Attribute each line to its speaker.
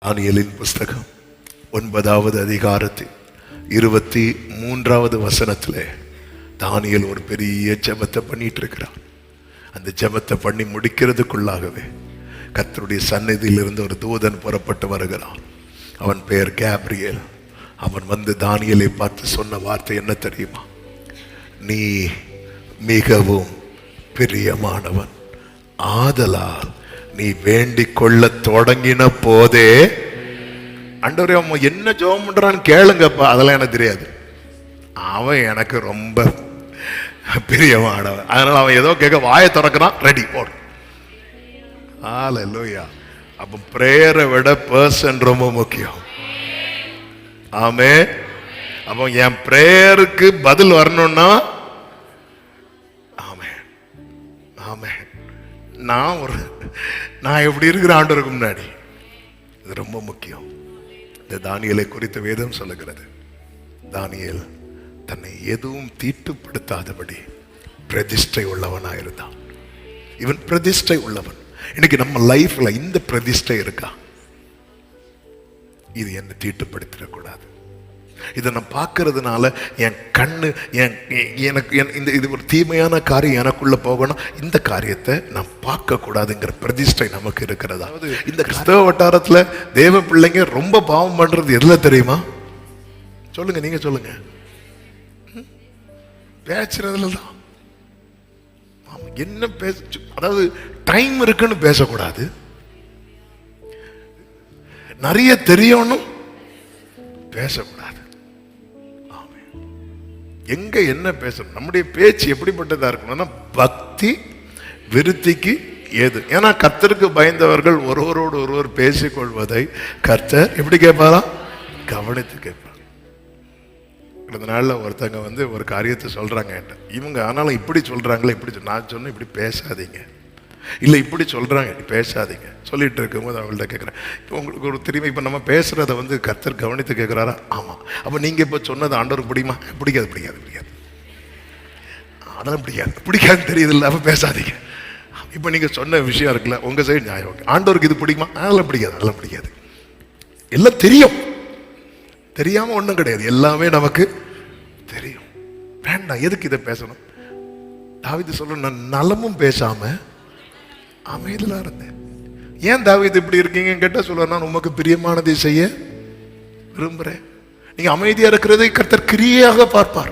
Speaker 1: தானியேலின் புஸ்தகம் 9வது அதிகாரத்தில் 23வது வசனத்திலே தானியேல் ஒரு பெரிய ஜெபத்தை பண்ணிட்டு இருக்கிறான். அந்த ஜெபத்தை பண்ணி முடிக்கிறதுக்குள்ளாகவே கர்த்தருடைய சந்நிதியிலிருந்து ஒரு தூதன் புறப்பட்டு வருகிறான். அவன் பெயர் கேப்ரியேல். அவன் வந்து தானியேலை பார்த்து சொன்ன வார்த்தை என்ன தெரியுமா? நீ மிகவும் பிரியமானவன், ஆதலால் நீ வேண்டிக் கொள்ள தொடங்கின போதே, ஆண்டவரே அவன் என்ன ஜெபம் பண்றான்னு கேளுங்கப்பா, அதெல்லாம் எனக்கு தெரியாது, அவன் எனக்கு ரொம்ப பிரியமானவன், அதனால அவன் ஏதோ கேட்க வாயை திறக்கிறான், ரெடி போடு. ஹல்லேலூயா. அப்ப பிரேயரை விட பர்சன் ரொம்ப முக்கியம். ஆமே. அப்போ என் பிரேயருக்கு பதில் வரணும்னா ஆமே ஆமே நான் எப்படி இருக்கிற ஆண்டவருக்கு முன்னாடி, இது ரொம்ப முக்கியம். இந்த தானியேலை குறித்த வேதம் சொல்லுகிறது, தானியேல் தன்னை எதுவும் தீட்டுப்படுத்தாதபடி பிரதிஷ்டை உள்ளவனாயிருந்தான். இவன் பிரதிஷ்டை உள்ளவன். இன்னைக்கு நம்ம லைஃப்ல இந்த பிரதிஷ்டை இருக்கா? இது என்ன தீட்டுப்படுத்திடக்கூடாது. இதை நான் பார்க்கறதுனால என் கண்ணு எனக்கு இது ஒரு தீமையான காரியம் எனக்குள்ள போகணும், இந்த காரியத்தை நான் பார்க்க கூடாதுங்கிற பிரதிஷ்டை நமக்கு இருக்கிறதா? இந்த கிறிஸ்தவ வட்டாரத்துல தேவ பிள்ளைங்க ரொம்ப பாவம் பண்றது எதுல தெரியுமா? சொல்லுங்க, நீங்க சொல்லுங்க. பேசுறதுலதான். என்ன பேச, அதாவது டைம் இருக்குன்னு பேசக்கூடாது, நிறைய தெரியணும் பேசக்கூடாது. எங்க என்ன பேசணும்? நம்முடைய பேச்சு எப்படிப்பட்டதா இருக்கணும்னா பக்தி விருத்திக்கு ஏது. ஏன்னா கர்த்தருக்கு பயந்தவர்கள் ஒருவரோடு ஒருவர் பேசிக்கொள்வதை கர்த்தர் எப்படி கேட்பாரா? கவனித்து கேட்பார். இந்த நாளில் ஒருத்தங்க வந்து ஒரு காரியத்தை சொல்றாங்க என்கிட்ட, இவங்க ஆனாலும் இப்படி சொல்றாங்களே, இப்படி நான் சொன்னேன் இப்படி பேசாதீங்க, இல்லை இப்படி சொல்றாங்க பேசாதீங்க சொல்லிட்டு இருக்கும்போது அவங்கள்ட்ட கேட்குறேன், இப்போ உங்களுக்கு ஒரு திரும்பி இப்போ நம்ம பேசுறத வந்து கர்த்தர் கவனித்து கேட்குறாரா? ஆமாம். அப்போ நீங்கள் இப்போ சொன்னது ஆண்டவருக்கு பிடிக்குமா? பிடிக்காது பிடிக்காது பிடிக்காது, அதெல்லாம் பிடிக்காதுன்னு தெரியுது இல்லை, அப்போ பேசாதீங்க. இப்போ நீங்கள் சொன்ன விஷயம் இருக்குல்ல, உங்கள் சைடு நியாயம், ஓகே. ஆண்டவருக்கு இது பிடிக்குமா? அதெல்லாம் பிடிக்காது. எல்லாம் தெரியும், தெரியாமல் ஒன்றும் கிடையாது, எல்லாமே நமக்கு தெரியும். வேண்டாம், எதுக்கு இதை பேசணும்? தாவீது சொல்ல, நான் நலமும் பேசாம அமைதியா இருந்தேன். ஏன் தாவீது இப்படி இருக்கீங்க கேட்டா சொல்லுவார், நான் உமக்கு பிரியமானதை செய்ய விரும்புறேன். நீங்க அமைதியா இருக்கிறதை கர்த்தர் கிரியையாக பார்ப்பார்.